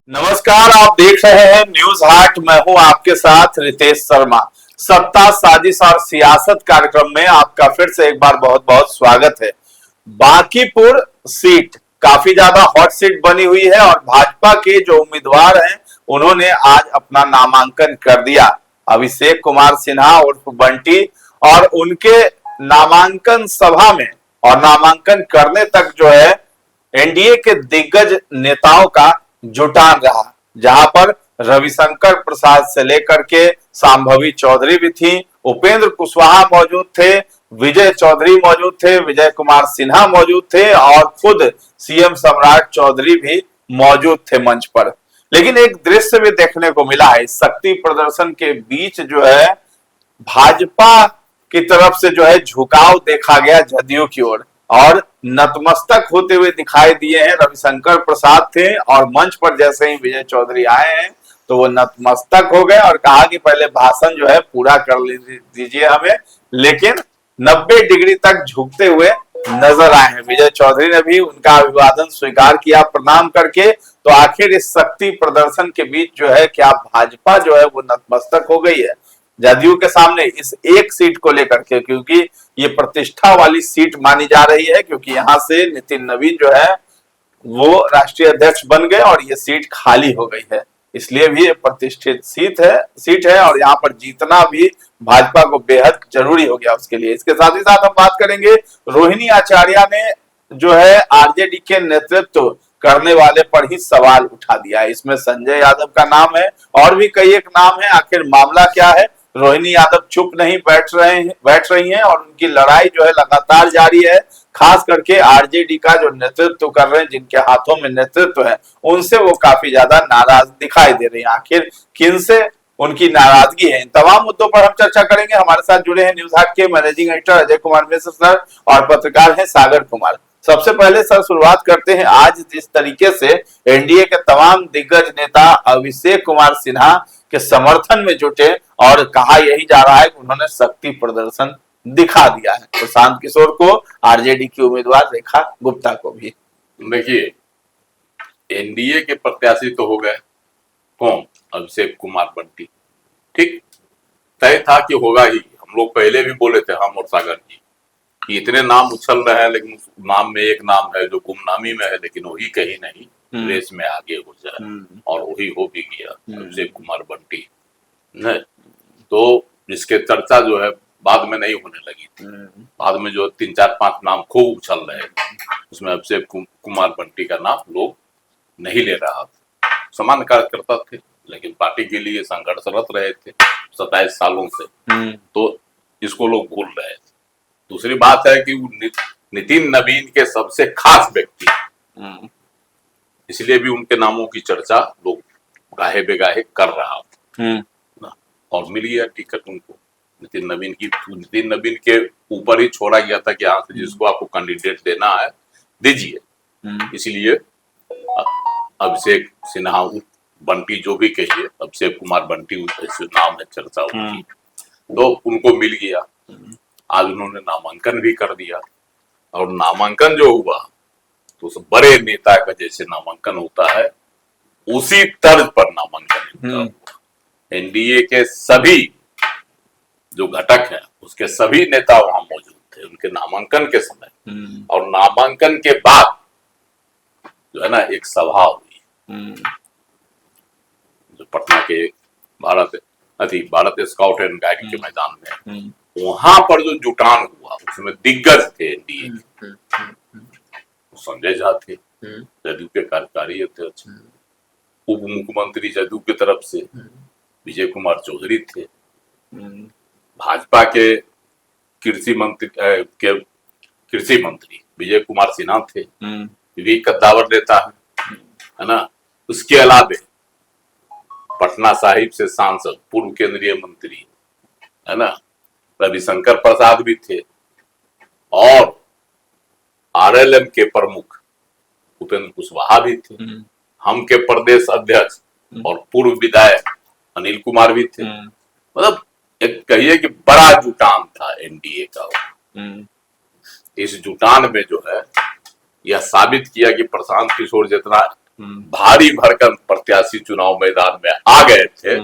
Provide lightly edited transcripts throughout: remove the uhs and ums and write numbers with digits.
नमस्कार, आप देख रहे हैं न्यूज हाट। मैं हूं आपके साथ रितेश शर्मा। सत्ता, साजिश और सियासत कार्यक्रम में आपका फिर से एक बार बहुत बहुत स्वागत है। बांकीपुर सीट काफी ज्यादा हॉट सीट बनी हुई है और भाजपा के जो उम्मीदवार हैं उन्होंने आज अपना नामांकन कर दिया। अभिषेक कुमार सिन्हा उर्फ बंटी, और उनके नामांकन सभा में और नामांकन करने तक जो है एनडीए के दिग्गज नेताओं का जुटान रहा, जहां पर रविशंकर प्रसाद से लेकर के सांभवी चौधरी भी थी, उपेंद्र कुशवाहा मौजूद थे, विजय चौधरी मौजूद थे, विजय कुमार सिन्हा मौजूद थे और खुद सीएम सम्राट चौधरी भी मौजूद थे मंच पर। लेकिन एक दृश्य भी देखने को मिला है, शक्ति प्रदर्शन के बीच जो है भाजपा की तरफ से जो है झुकाव देखा गया जदयू की ओर, और नतमस्तक होते हुए दिखाई दिए हैं रविशंकर प्रसाद थे, और मंच पर जैसे ही विजय चौधरी आए हैं तो वो नतमस्तक हो गए और कहा कि पहले भाषण जो है पूरा कर दीजिए हमें। लेकिन 90 डिग्री तक झुकते हुए नजर आए हैं। विजय चौधरी ने भी उनका अभिवादन स्वीकार किया प्रणाम करके। तो आखिर इस शक्ति प्रदर्शन के बीच जो है क्या भाजपा जो है वो नतमस्तक हो गई है जदयू के सामने इस एक सीट को लेकर के, क्योंकि ये प्रतिष्ठा वाली सीट मानी जा रही है, क्योंकि यहां से नितिन नवीन जो है वो राष्ट्रीय अध्यक्ष बन गए और ये सीट खाली हो गई है। इसलिए भी ये प्रतिष्ठित सीट है और यहाँ पर जीतना भी भाजपा को बेहद जरूरी हो गया उसके लिए। इसके साथ ही साथ हम बात करेंगे, रोहिणी आचार्य ने जो है आरजेडी के नेतृत्व करने वाले पर ही सवाल उठा दिया है। इसमें संजय यादव का नाम है और भी कई एक नाम है। आखिर मामला क्या है? रोहिणी यादव चुप नहीं बैठ रही हैं और उनकी लड़ाई जो है लगातार जारी है। खास करके आरजेडी का जो नेतृत्व कर रहे हैं, जिनके हाथों में नेतृत्व है, उनसे वो काफी ज्यादा नाराज दिखाई दे रही है। आखिर किन से उनकी नाराजगी है? इन तमाम मुद्दों पर हम चर्चा करेंगे। हमारे साथ जुड़े हैं न्यूज हाट के managing editor Ajay Kumar Mishra sir और पत्रकार हैं सागर कुमार। सबसे पहले सर शुरुआत करते हैं, आज जिस तरीके से एनडीए के तमाम दिग्गज नेता अभिषेक कुमार सिन्हा के समर्थन में जुटे और कहा यही जा रहा है कि उन्होंने शक्ति प्रदर्शन दिखा दिया है, प्रशांत किशोर को, आरजेडी की उम्मीदवार रेखा गुप्ता को भी। देखिए, एनडीए के प्रत्याशी तो हो गए, कौन? अभिषेक कुमार बंटी। ठीक तय था कि होगा ही। हम लोग पहले भी बोले थे, हम और सागर जी, कि इतने नाम उछल रहे हैं, लेकिन नाम में एक नाम है जो गुमनामी में है, लेकिन वही कहीं नहीं रेस में आगे हो जाए, और वही हो भी गया, अभिषेक कुमार बंटी। नहीं तो जिसके चर्चा जो है बाद में नहीं होने लगी थी, बाद में जो 3 4 5 नाम खूब उछल रहे थे, उसमें अभिषेक कुमार बंटी का नाम लोग नहीं ले रहा था। सामान्य कार्यकर्ता थे, लेकिन पार्टी के लिए संघर्षरत रहे थे 27 सालों से, तो इसको लोग भूल रहे थे। दूसरी बात है कि नितिन नवीन के सबसे खास व्यक्ति, इसलिए भी उनके नामों की चर्चा लोग गाहे बेगाहे कर रहा था, और मिल गया टिकट उनको। नितिन नवीन के ऊपर ही छोड़ा गया था कि यहाँ से जिसको आपको कैंडिडेट देना है दीजिए। इसलिए अभिषेक सिन्हा, बंटी जो भी कहिए, अभिषेक कुमार बंटी नाम है चर्चा उनकी, तो उनको मिल गया। आज उन्होंने नामांकन भी कर दिया, और नामांकन जो हुआ तो उस बड़े नेता का जैसे नामांकन होता है उसी तर्ज पर नामांकन। एनडीए के सभी जो घटक हैं उसके सभी नेता वहां मौजूद थे उनके नामांकन के समय, और नामांकन के बाद जो है ना एक सभा हुई जो पटना के भारत स्काउट एंड गाइड के मैदान में। वहां पर जो जुटान हुआ उसमें दिग्गज थे एनडीए के। संजय झा थे, जदयू के कार्यकारी अध्यक्ष, उप मुख्यमंत्री जदयू की तरफ से विजय कुमार चौधरी थे, भाजपा के कृषि मंत्री विजय कुमार सिन्हा थे, भी कद्दावर नेता है ना। उसके अलावा पटना साहिब से सांसद, पूर्व केंद्रीय मंत्री है ना, रविशंकर प्रसाद भी थे, और आरएलएम के प्रमुख उपेंद्र कुशवाहा भी थे, हम के प्रदेश अध्यक्ष और पूर्व विधायक अनिल कुमार भी थे। मतलब एक कहिए कि बड़ा जुटान था एनडीए का। इस जुटान में जो है यह साबित किया कि प्रशांत किशोर जितना भारी भरकम प्रत्याशी चुनाव मैदान में आ गए थे,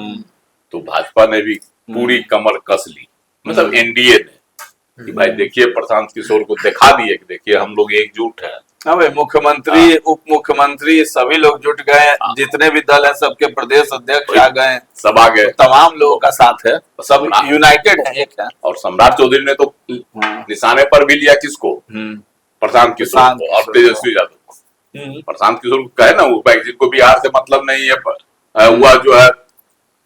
तो भाजपा ने भी पूरी कमर कस ली, मतलब एनडीए ने, कि भाई देखिए प्रशांत किशोर को दिखा दिए कि देखिए हम लोग एकजुट हैं। हाँ भाई, मुख्यमंत्री उप मुख्यमंत्री सभी लोग जुट गए, जितने भी दल हैं सबके प्रदेश अध्यक्ष आ गए, सब आ गए, तो तमाम लोगों का साथ है, सब यूनाइटेड है, एक है। और सम्राट चौधरी ने तो निशाने पर भी लिया किसको, प्रशांत किशोर को और तेजस्वी यादव को। प्रशांत किशोर को कहे ना वो भाई जिनको बिहार से मतलब नहीं है, हुआ जो है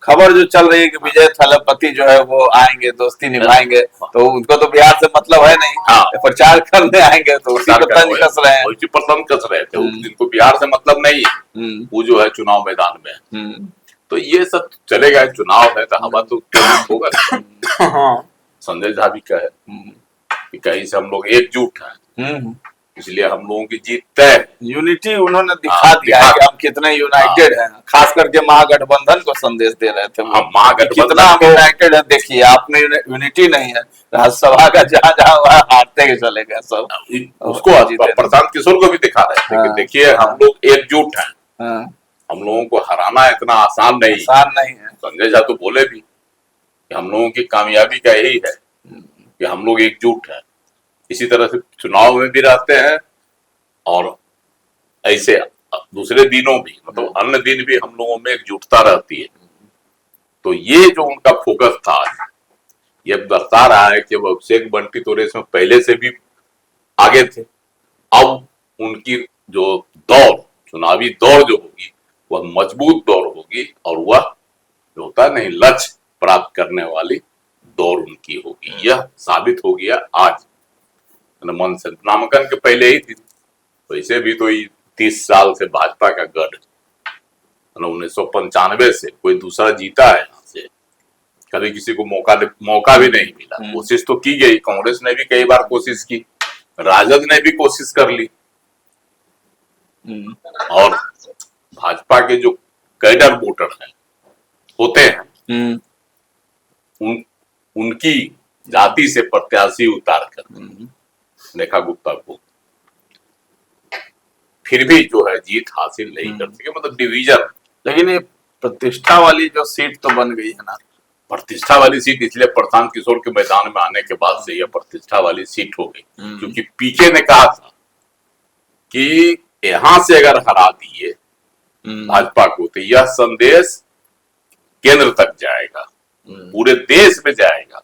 खबर जो चल रही है कि विजय थलपति जो है वो आएंगे, दोस्ती निभाएंगे, तो उनको तो बिहार से मतलब है नहीं। हाँ, प्रचार करने आएंगे तो उसी पर तंज कस रहे हैं, उसी पर तंज कस रहे थे। जिनको बिहार से मतलब नहीं है वो जो है चुनाव मैदान में, तो ये सब चलेगा, चुनाव है तो हवा तो होगा। संजय झा भी कहे कि कहीं से हम लोग एकजुट हैं, इसलिए हम लोगों की जीत तय है। यूनिटी उन्होंने दिखा दिया है कि हम कितने यूनाइटेड हैं, खास करके महागठबंधन को संदेश दे रहे थे। महागठबंधन कितना हम यूनाइटेड है, देखिए आप में यूनिटी नहीं है, राज्यसभा का जहां जहां हुआ हारते ही चले गए सब। उसको प्रशांत किशोर को भी दिखा रहे थे कि देखिए हम लोग एकजुट हैं, हम लोगों को हराना इतना आसान नहीं है। संजय झा तो बोले भी कि हम लोगों की कामयाबी का यही है कि हम लोग एकजुट हैं। इसी तरह से चुनाव में भी रहते हैं और ऐसे दूसरे दिनों भी, मतलब अन्य दिन भी हम लोगों में एकजुटता रहती है। तो ये जो उनका फोकस था, ये दर्शा रहा है कि अभिषेक बंटी तो रेस में पहले से भी आगे थे। अब उनकी जो दौड़, चुनावी दौड़ जो होगी वह मजबूत दौड़ होगी, और वह जो होता नहीं लक्ष्य प्राप्त करने वाली दौड़ उनकी होगी। यह साबित हो गया आज मन से नामांकन के पहले ही थी। वैसे भी तो 30 साल से भाजपा का गढ़, 1995 से कोई दूसरा जीता है यहाँ से, कभी किसी को मौका भी नहीं मिला। कोशिश तो की गई, कांग्रेस ने भी कई बार कोशिश की, राजद ने भी कोशिश कर ली, और भाजपा के जो कैडर वोटर हैं होते हैं उनकी जाति से प्रत्याशी उतार कर रेखा गुप्ता को फिर भी जो है जीत हासिल नहीं कर सके, मतलब डिवीजन। लेकिन ये प्रतिष्ठा वाली जो सीट तो बन गई है ना, प्रतिष्ठा वाली सीट इसलिए प्रशांत किशोर के मैदान में आने के बाद से यह प्रतिष्ठा वाली सीट हो गई, क्योंकि पीके ने कहा था कि यहां से अगर हरा दिए भाजपा को तो यह संदेश केंद्र तक जाएगा, पूरे देश में जाएगा,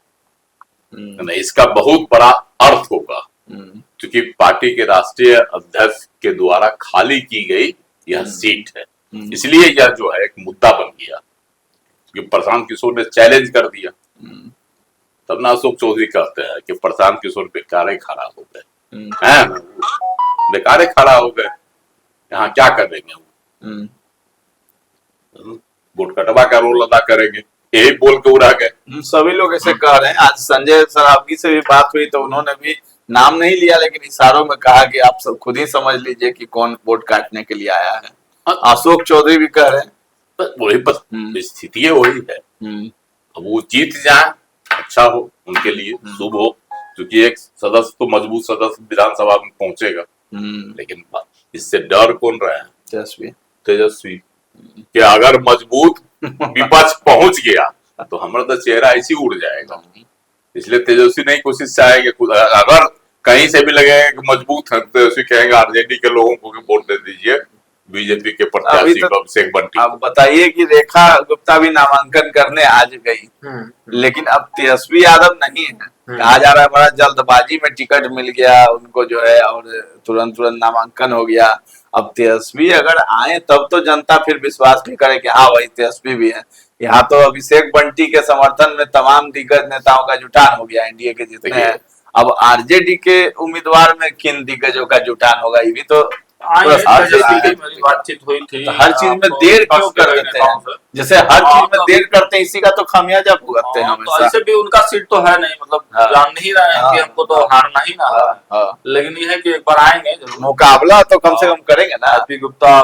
इसका बहुत बड़ा अर्थ होगा, क्योंकि पार्टी के राष्ट्रीय अध्यक्ष के द्वारा खाली की गई यह सीट है। इसलिए यह जो है एक मुद्दा बन गया, क्योंकि प्रशांत किशोर ने चैलेंज कर दिया। तब ना अशोक चौधरी कहते हैं कि प्रशांत किशोर बेकारे खड़ा हो गए, हैं बेकारे खड़ा हो गए, यहाँ क्या करेंगे वोट कटवा का रोल अदा करेंगे, यही बोल के उड़ा गए। सभी लोग ऐसे कह रहे हैं। आज संजय सरावगी से भी बात हुई तो उन्होंने भी नाम नहीं लिया, लेकिन इशारों में कहा कि आप सब खुद ही समझ लीजिए कि कौन वोट काटने के लिए आया है। अशोक चौधरी भी कह रहे हैं वही स्थिति है, वही है। अब वो जीत जाए अच्छा हो, उनके लिए शुभ हो, क्योंकि एक सदस्य तो मजबूत सदस्य विधानसभा में पहुंचेगा। लेकिन इससे डर कौन रहा है? तेजस्वी कि अगर मजबूत विपक्ष पहुंच गया तो हमारा तो चेहरा ऐसी उड़ जाएगा। इसलिए तेजस्वी नहीं कोशिश चाहेंगे, अगर कहीं से भी लगेगा कि मजबूत है तो तेजस्वी कहेंगे आरजेडी के लोगों को वोट दे दीजिए बीजेपी के प्रत्याशी को अभिषेक बंटी। अब बताइए कि रेखा गुप्ता भी नामांकन करने आज गई, लेकिन अब तेजस्वी यादव नहीं है। कहा जा रहा है बड़ा जल्दबाजी में टिकट मिल गया उनको जो है, और तुरंत नामांकन हो गया। अब तेजस्वी अगर आए तब तो जनता फिर विश्वास भी करे कि हाँ भाई तेजस्वी भी है। यहाँ तो अभिषेक बंटी के समर्थन में तमाम दिग्गज नेताओं का जुटान हो गया, एनडीए के जितने हैं। अब आरजेडी के उम्मीदवार में किन दिग्गजों का जुटान होगा, ये भी तो बातचीत हुई थी। तो हर चीज में देर क्यों कर देते हैं? जैसे हर चीज में देर करते हैं, इसी का तो खामियाजा भुगतते हैं तो ऐसे भी उनका सीट तो है नहीं, मतलब जान नहीं रहे हैं कि हमको तो हारना ही ना है। लेकिन ये है कि एक बार आएंगे मुकाबला तो कम से कम करेंगे ना। एपी गुप्ता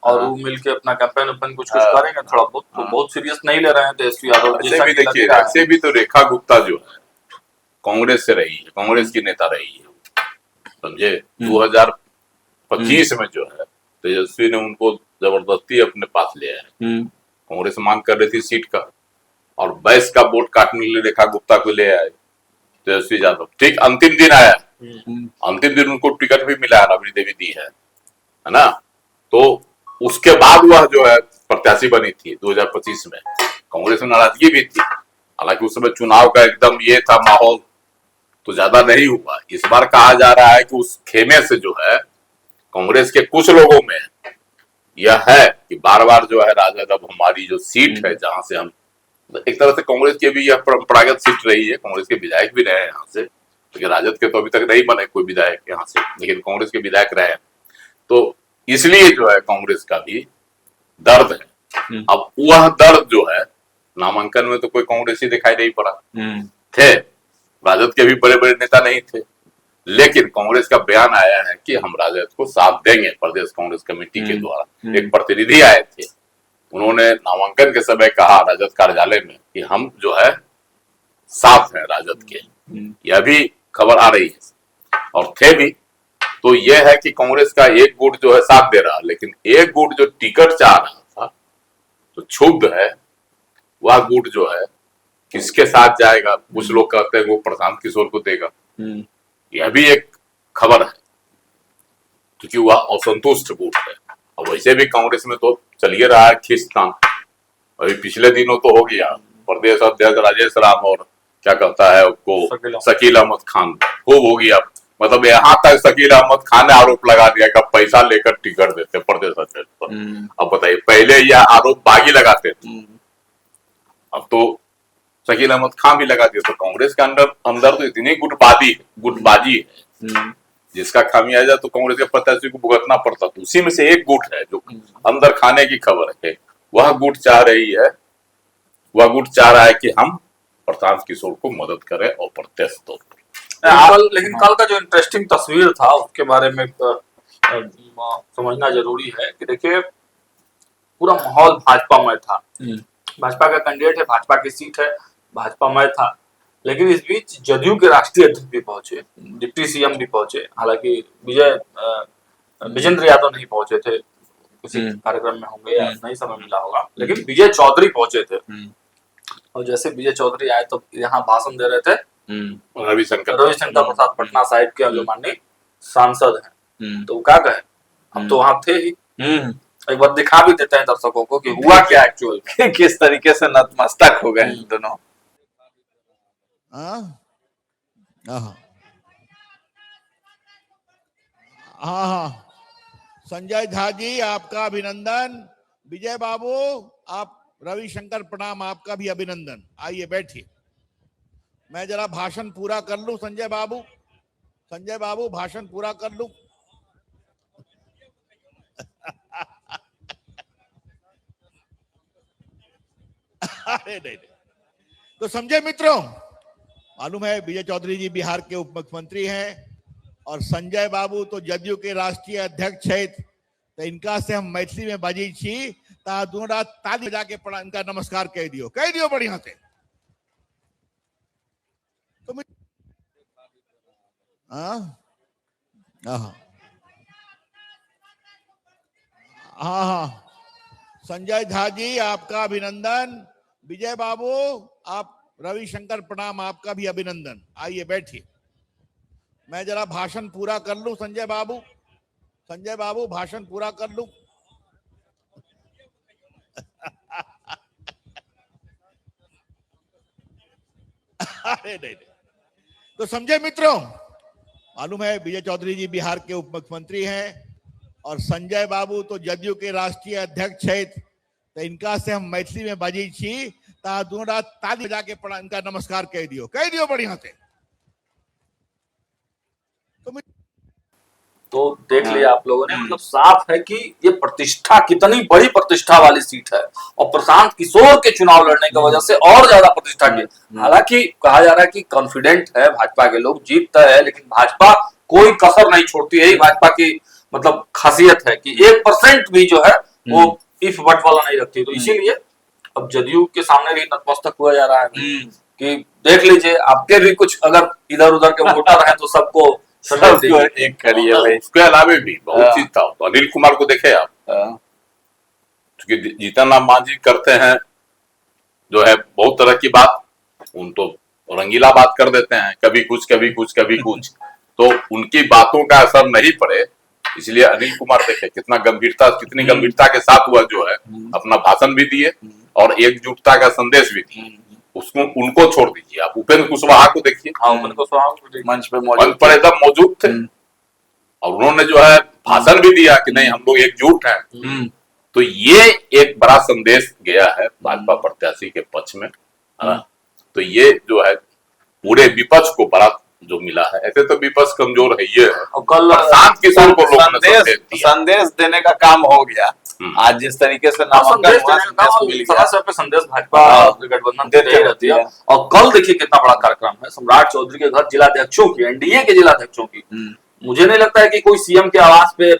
और वो मिलके अपना कैंपेन कुछ करेंगे थोड़ा बहुत, तो बहुत सीरियस नहीं ले रहे हैं तेजस्वी यादव। ऐसे भी देखिए, ऐसे भी तो रेखा गुप्ता जो है कांग्रेस से रही है, कांग्रेस की नेता रही है, समझे। 2025 में जो है तेजस्वी ने उनको जबरदस्ती अपने पास ले आया। कांग्रेस मांग कर रही थी सीट का, और बैस का वोट काटने के लिए रेखा गुप्ता को ले आए तेजस्वी यादव। ठीक अंतिम दिन आया, अंतिम दिन उनको टिकट भी मिला है, राबड़ी देवी दी है ना। तो उसके बाद वह जो है प्रत्याशी बनी थी 2025 में। कांग्रेस में नाराजगी भी थी, हालांकि उस समय चुनाव का एकदम ये था माहौल, तो ज्यादा नहीं हुआ। इस बार कहा जा रहा है कि उस खेमे से जो है कांग्रेस के कुछ लोगों में यह है कि बार बार जो है राजद अब हमारी जो सीट है जहां से हम, एक तरह से कांग्रेस की भी यह परंपरागत सीट रही है, कांग्रेस के विधायक भी रहे हैं यहाँ से, लेकिन राजद के तो अभी तक नहीं बने कोई विधायक यहाँ से, लेकिन कांग्रेस के विधायक रहे हैं। तो इसलिए जो है कांग्रेस का भी दर्द है। अब वह दर्द जो है, नामांकन में तो कोई कांग्रेसी दिखाई नहीं पड़ा, थे राजद के भी बड़े बड़े नेता नहीं थे, लेकिन कांग्रेस का बयान आया है कि हम राजद को साथ देंगे। प्रदेश कांग्रेस कमेटी के द्वारा एक प्रतिनिधि आए थे, उन्होंने नामांकन के समय कहा राजद कार्यालय में कि हम जो है साथ हैं राजद के, यह भी खबर आ रही है और थे भी। तो यह है कि कांग्रेस का एक गुट जो है साथ दे रहा, लेकिन एक गुट जो टिकट चाह रहा था, तो क्षुब्ध है, वह गुट जो है किसके साथ जाएगा। कुछ लोग कहते हैं वो प्रशांत किशोर को देगा, यह भी एक खबर है, क्योंकि वह असंतुष्ट गुट है। और वैसे भी कांग्रेस में तो चलिए रहा है खींचतान, अभी पिछले दिनों तो हो गया, प्रदेश अध्यक्ष राजेश राम और क्या कहता है उसको शकील अहमद खान खूब हो गया। मतलब यहाँ तक शकील अहमद खान ने आरोप लगा दिया कि पैसा लेकर टिकट देते प्रदेश अध्यक्ष पर। अब बताइए, पहले यह आरोप बागी लगाते थे, अब तो शकील अहमद खान भी लगा दिया। तो कांग्रेस के अंदर तो इतनी गुटबाजी है जिसका खामियाजा तो कांग्रेस के प्रत्याशी को भुगतना पड़ता। तो उसी में से एक गुट है जो अंदर खाने की खबर है, वह गुट चाह रहा है कि हम प्रशांत किशोर को मदद करें और प्रत्यक्ष तौर पर। लेकिन कल का जो इंटरेस्टिंग तस्वीर था उसके बारे में समझना जरूरी है कि देखिए पूरा माहौल भाजपामय था। भाजपा का कैंडिडेट है, भाजपा की सीट है, भाजपामय था। लेकिन इस बीच जदयू के राष्ट्रीय अध्यक्ष भी पहुंचे, डिप्टी सीएम भी पहुंचे। हालांकि विजेंद्र यादव नहीं पहुंचे थे, किसी कार्यक्रम में होंगे या नहीं समय मिला होगा, लेकिन विजय चौधरी पहुंचे थे। और जैसे विजय चौधरी आए तो यहाँ भाषण दे रहे थे रविशंकर प्रसाद, पटना साहिब के जो माननीय सांसद हैं। तो क्या कहे, हम तो वहां थे ही। एक बार दिखा भी देते हैं दर्शकों को कि हुआ क्या एक्चुअल में, किस तरीके से नतमस्तक हो गए दोनों। हाँ, संजय झा जी आपका अभिनंदन। विजय बाबू आप, रविशंकर प्रणाम, आपका भी अभिनंदन। आइए बैठिए, मैं जरा भाषण पूरा कर लूं। संजय बाबू भाषण पूरा कर लूं। अरे नहीं। तो समझे मित्रों, मालूम है विजय चौधरी जी बिहार के उप मुख्यमंत्री हैं और संजय बाबू तो जदयू के राष्ट्रीय अध्यक्ष है। तो इनका से हम मैथिली में बाजी छी ता दोनों रात ताली बजा के पड़ा इनका नमस्कार कह दियो बढ़िया से। तो हाँ, संजय झा जी आपका अभिनंदन। विजय बाबू आप, रविशंकर प्रणाम, आपका भी अभिनंदन। आइए बैठिए, मैं जरा भाषण पूरा कर लूं। संजय बाबू भाषण पूरा कर लूं। अरे नहीं। तो समझे मित्रों, मालूम है विजय चौधरी जी बिहार के उप मुख्यमंत्री हैं और संजय बाबू तो जदयू के राष्ट्रीय अध्यक्ष है। तो इनका से हम मैथिली में बाजी छी ता दोनों रात ताली बजा के पड़ा इनका नमस्कार कह दियो बढ़िया से। तो देख लिया आप लोगों ने, मतलब साफ है कि ये प्रतिष्ठा कितनी बड़ी प्रतिष्ठा वाली सीट है और प्रशांत किशोर के चुनाव लड़ने की वजह से और ज्यादा प्रतिष्ठा की। हालांकि कहा जा रहा है कि कॉन्फिडेंट है भाजपा के लोग, जीतता है, लेकिन भाजपा कोई कसर नहीं छोड़ती है। भाजपा की मतलब खासियत है कि 1% भी जो है वो इफ बट वाला नहीं रखती। तो इसीलिए अब जदयू के सामने भी नतमस्तक हुआ जा रहा है कि देख लीजिए, आपके भी कुछ अगर इधर उधर के वोटर हैं तो सबको सबको एक करिए भाई। उसके अलावे भी बहुत चीज था। तो अनिल कुमार को देखे आप, क्योंकि जीतन राम मांझी करते हैं जो है बहुत तरह की बात, उन तो रंगीला बात कर देते हैं, कभी कुछ कभी कुछ कभी कुछ, तो उनकी बातों का असर नहीं पड़े, इसलिए अनिल कुमार देखे कितनी गंभीरता के साथ वह जो है अपना भाषण भी दिए और एकजुटता का संदेश भी दिए। उसको उनको छोड़ दीजिए, आप उपेंद्र कुशवाहा को देखिए, उपेंद्र कुशवाहा मंच पे मंच पर एकदम मौजूद थे और उन्होंने जो है भाषण भी दिया कि नहीं हम लोग एकजुट हैं। तो ये एक बड़ा संदेश गया है भाजपा प्रत्याशी के पक्ष में, है ना। तो ये जो है पूरे विपक्ष को बड़ा जो मिला है, ऐसे तो विपक्ष कमजोर है ये और कल प्रशांत किशोर को लोगों ने संदेश देने का काम हो गया। आज जिस तरीके से नामांकन हुआ, संदेश मिल गया। पे संदेश भाजपा गठबंधन देते रहती है। और कल देखिए कितना बड़ा कार्यक्रम है, सम्राट चौधरी के घर जिलाध्यक्षों की, एनडीए के जिलाध्यक्षों की। मुझे नहीं लगता है कि कोई सीएम के आवास पे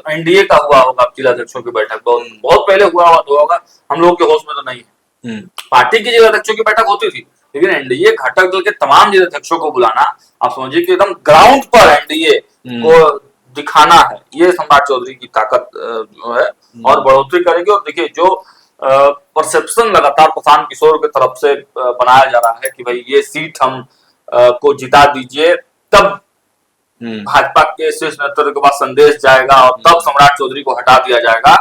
एनडीए का हुआ होगा जिलाध्यक्षों की बैठक, बहुत पहले हुआ होगा, हम लोगों के होश में तो नहीं है। पार्टी की जिलाध्यक्षों की बैठक होती थी, लेकिन एनडीए घटक दल के तमाम जिलाध्यक्षों को बुलाना, आप समझिए कि एकदम ग्राउंड पर एनडीए को दिखाना है। ये सम्राट चौधरी की ताकत जो है और बढ़ोतरी करेगी। और देखिए जो परसेप्शन लगातार प्रशांत किशोर की तरफ से बनाया जा रहा है कि भाई ये सीट हम को जिता दीजिए, तब भाजपा के शीर्ष नेतृत्व के पास संदेश जाएगा और तब सम्राट चौधरी को हटा दिया जाएगा,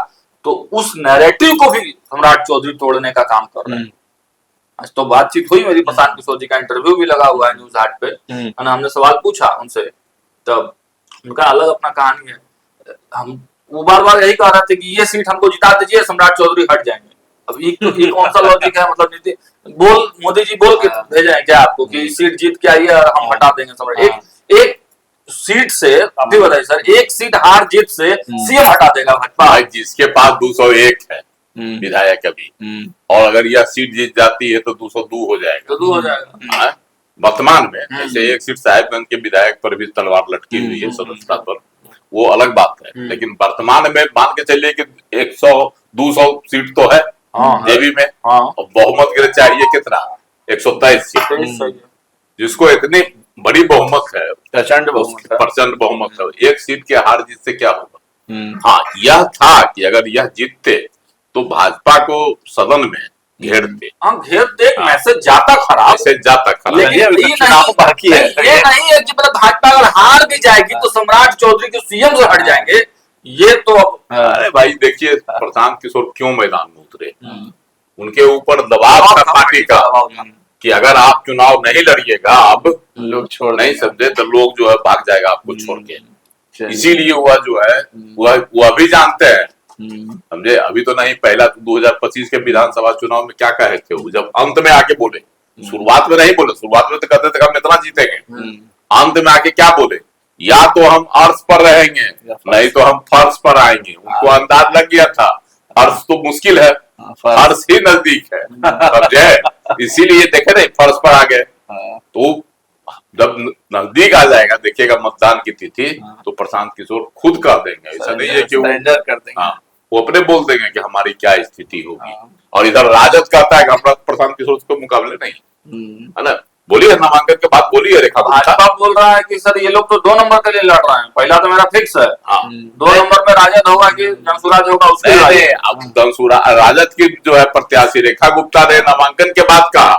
तो उस नैरेटिव को भी सम्राट चौधरी तोड़ने का काम कर रहे हैं। आज तो बातचीत हुई मेरी, प्रशांत किशोर जी का इंटरव्यू भी लगा हुआ है न्यूज हाट पे, हमने सवाल पूछा उनसे, तब उनका अलग अपना कहानी है। हम वो बार यही कह रहे थे कि ये सीट हमको जिता दीजिए, सम्राट चौधरी हट जाएंगे। अब ये कौन सा लॉजिक है? मतलब मोदी जी बोल के भेजे क्या आपको कि सीट जीत के आइए और हम हटा देंगे सम्राट? एक सीट से, अभी बताइए सर, एक सीट हार जीत से सीएम हटा देगा भाजपा? जिसके पास 201 है विधायक अभी, और अगर यह सीट जीत जाती है तो 202 हो जाएगा, तो 2 हो जाएगा। वर्तमान में ऐसे एक सीट साहिबगंज के विधायक पर भी तलवार लटकी हुई है सदस्यता पर, वो अलग बात है। लेकिन वर्तमान में मान के चलिए कि 100-200 सीट तो है जेबी में, और बहुमत के लिए चाहिए कितना? 123 सीट, जिसको इतनी बड़ी बहुमत है, प्रचंड बहुमत है, एक सीट के हार जीत से क्या होगा? हाँ, यह था कि अगर यह जीतते तो भाजपा को सदन में घेरते, मैसेज जाता खराब, लेकिन ये बाकी है। ये नहीं है कि मतलब भाजपा अगर हार भी जाएगी तो सम्राट चौधरी के सीएम से हट जाएंगे। ये तो अरे भाई देखिए प्रशांत किशोर क्यों मैदान में उतरे, उनके ऊपर दबाव था पार्टी का कि अगर आप चुनाव नहीं लड़िएगा, अब लोग छोड़ नहीं समझे तो लोग जो है भाग जाएगा आपको छोड़ के। इसीलिए वह जो है वह भी जानते हैं, समझे। अभी तो नहीं, पहला 2025 के विधानसभा चुनाव में क्या कहे थे वो, जब अंत में आके बोले, शुरुआत में नहीं बोले, शुरुआत में तो कहते थे हम इतना जीतेंगे, अंत में आके क्या बोले, या तो हम अर्श पर रहेंगे नहीं तो हम फर्श पर आएंगे। उनको अंदाज लग गया था अर्श तो मुश्किल है, फर्श ही नजदीक है, समझे। इसीलिए देखे नहीं, फर्श पर आ गए। तो जब नजदीक आ जाएगा, देखिएगा मतदान की तिथि, तो प्रशांत किशोर खुद कर देंगे, ऐसा नहीं है कि वो कर देंगे। हाँ, वो अपने बोल देंगे कि हमारी क्या स्थिति होगी। और इधर राजद कहता है कि हमारा प्रशांत किशोर को मुकाबले नहीं, है ना। बोलिए नामांकन के बाद बोलिए रेखा भाजपा बोल रहा है कि सर ये लोग तो 2 नंबर के लिए लड़ रहे हैं, पहला तो मेरा फिक्स है, 2 नंबर में राजद होगा कि धनसुराज होगा, उसके अब धनसुरा राजद की जो है प्रत्याशी रेखा गुप्ता ने नामांकन के बाद कहा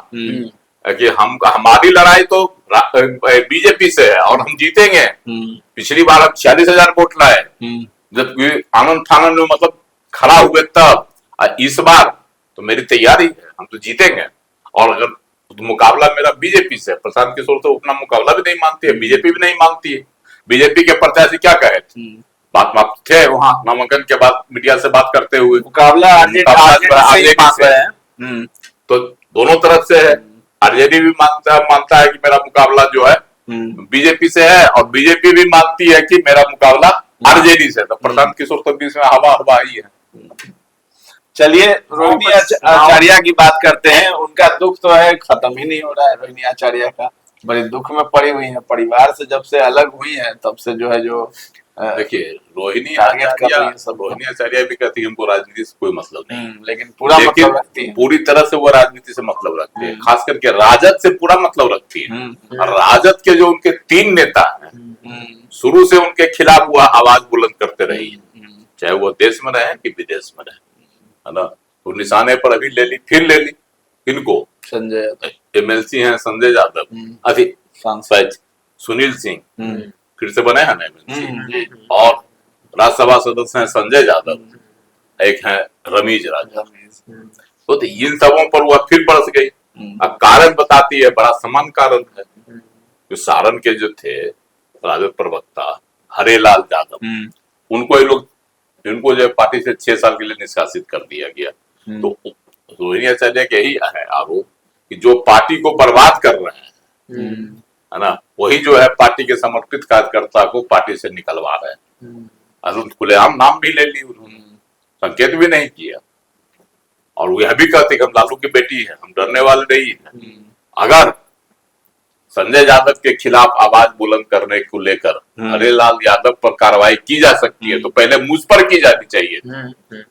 कि हमारी लड़ाई तो बीजेपी से है और हम जीतेंगे। पिछली बार हम 46,000 वोट लाए, जबकि आनंद फानंद में मतलब खड़ा हुए तब, इस बार तो मेरी तैयारी है, हम तो जीतेंगे। और अगर तो मुकाबला मेरा बीजेपी से, प्रशांत किशोर तो अपना मुकाबला भी नहीं मानती है, बीजेपी भी नहीं मानती है। बीजेपी के प्रत्याशी क्या कहे थे, बात थे वहां नामांकन के बाद मीडिया से बात करते हुए, मुकाबला तो दोनों तरफ से है। आरजेडी भी मानता है कि मेरा मुकाबला जो है बीजेपी से है, और बीजेपी भी मानती है कि मेरा मुकाबला आरजेडी से। तो प्रशांत किशोर तो बीच में हवा ही है। चलिए रोहिणी आचार्य की बात करते हैं। उनका दुख तो है, खत्म ही नहीं हो रहा है। रोहिणी आचार्य का बड़ी दुख में पड़ी हुई है, परिवार से जब से अलग हुई है तब से जो है जो देखिए रोहिणी आचार्य भी कहती है हमको राजनीति से कोई मतलब नहीं, लेकिन पूरा मतलब रखती है, पूरी तरह से वो राजनीति से मतलब रखती है, खास करके राजद से पूरा मतलब रखती है। और राजद के जो उनके 3 नेता हैं शुरू से उनके खिलाफ वह आवाज बुलंद करते रही है, चाहे वो देश में रहे कि विदेश में रहे, है ना। तो निशाने पर अभी ले ली, फिर ले ली किनको, संजय यादव, एमएलसी हैं संजय यादव, अभी सांसद सुनील सिंह फिर से बने हैं ना एमएलसी, और राज्यसभा सदस्य हैं संजय यादव, एक है रमीज राजा। तो इन सबों पर वह फिर बरस गई। अब कारण बताती है, बड़ा समान कारण है। जो सारण के जो थे राजद प्रवक्ता हरेलाल यादव, उनको ये लोग, इनको जो पार्टी से 6 साल के लिए निष्कासित कर दिया गया। तो रोहिणी आचार्य के यही है आरोप कि जो पार्टी को बर्बाद कर रहे हैं, है ना, वही जो है पार्टी के समर्पित कार्यकर्ता को पार्टी से निकलवा रहे हैं। खुलेआम नाम भी ले ली उन्होंने, संकेत भी नहीं किया, और वो यह भी कहते कि हम लालू की बेटी है, हम डरने वाले नहीं है। अगर संजय यादव के खिलाफ आवाज बुलंद करने को लेकर हरेलाल यादव पर कार्रवाई की जा सकती है, तो पहले मुझ पर की जानी चाहिए,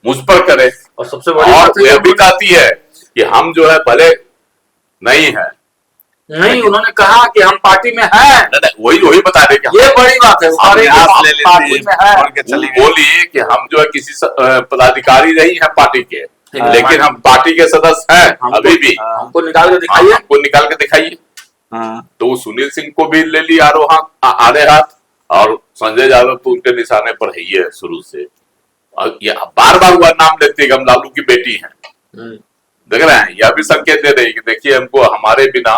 मुझ पर करे। और सबसे बड़ी और बात यह भी कहती है कि हम जो है भले नहीं है, नहीं, उन्होंने कहा कि हम पार्टी में हैं। वही बता रहे कि ये बड़ी बात है, सारे ले लेती पार्टी है, में हैं। छोड़ के चली गई। बोली कि हम जो है किसी पदाधिकारी नहीं है पार्टी के, लेकिन हम पार्टी के सदस्य हैं अभी भी, हमको निकाल के दिखाइए। हमको निकाल के दिखाइए। तो सुनील सिंह को भी ले लिया आड़े हाथ, और संजय यादव तो उनके निशाने पर है ही है शुरू से। और ये बार बार वह नाम लेते हैं कि हम लालू की बेटी हैं। देख रहे हैं, यह भी संकेत दे रहे हैं कि देखिए हमको हमारे बिना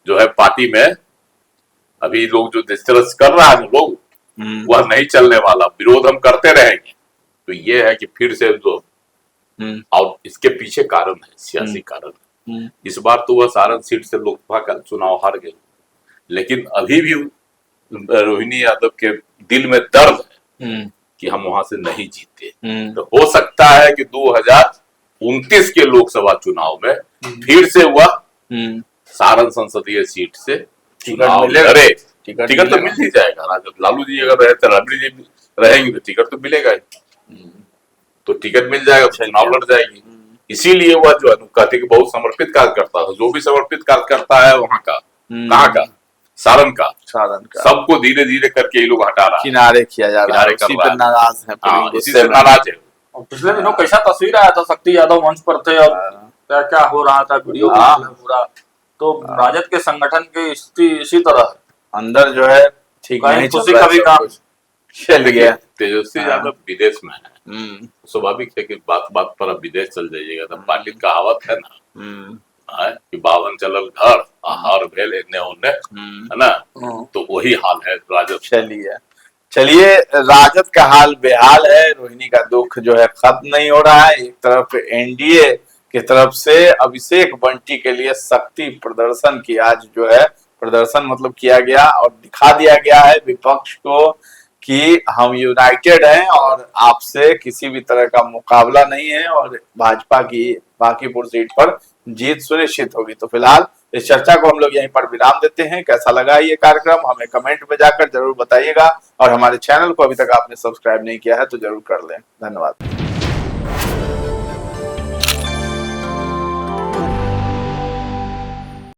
जो है पार्टी में अभी लोग जो डिस्कस कर रहा है लोग, वह नहीं चलने वाला, विरोध हम करते रहेंगे। तो ये है कि फिर से जो, और इसके पीछे कारण है, सियासी कारण है। इस बार तो वह सारण सीट से लोकसभा का चुनाव हार गए, लेकिन अभी भी रोहिणी यादव के दिल में दर्द है कि हम वहां से नहीं जीते। तो हो सकता है कि 2029 के लोकसभा चुनाव में फिर से वह सारण संसदीय सीट से चुनाव लड़े। टिकट तो मिल ही जाएगा। लालू जी अगर रहे, राबड़ी जी रहेंगे तो टिकट तो मिलेगा ही। तो टिकट मिल जाएगा, चुनाव लड़ जाएगी। इसीलिए वह जो है कहते कि बहुत समर्पित कार्यकर्ता है, जो भी समर्पित कार्यकर्ता है वहां का, कहाँ का, सारण का, सबको धीरे धीरे करके ये लोग हटा रहा है, किनारे किया जा रहा है, किनारे कर रहा है। नाराज है, हाँ, इसी से नाराज है। और पिछले दिनों कैसा तस्वीर आया था, शक्ति यादव मंच पर थे और क्या क्या हो रहा था, वीडियो पूरा। तो राजद के संगठन की स्थिति इसी तरह है, अंदर जो है ठीक नहीं चल रहा है, कभी काम चल गया। तेजस्वी यादव विदेश में है, स्वाभाविक है कि बात बात पर अब विदेश चल जाइएगा। तो पार्टी का कहावत है ना, कि 52 चलल घर आहार भेल एने ओने, है ना। तो वही हाल है राजद। चलिए राजद का हाल बेहाल है, रोहिणी का दुख जो है खत्म नहीं हो रहा है। एक तरफ एनडीए की तरफ से अभिषेक बंटी के लिए शक्ति प्रदर्शन की आज जो है प्रदर्शन मतलब किया गया और दिखा दिया गया है विपक्ष को कि हम यूनाइटेड हैं और आपसे किसी भी तरह का मुकाबला नहीं है और भाजपा की बांकीपुर सीट पर जीत सुनिश्चित होगी। तो फिलहाल इस चर्चा को हम लोग यहीं पर विराम देते हैं। कैसा लगा ये कार्यक्रम हमें कमेंट में जाकर जरूर बताइएगा, और हमारे चैनल को अभी तक आपने सब्सक्राइब नहीं किया है तो जरूर कर लें। धन्यवाद।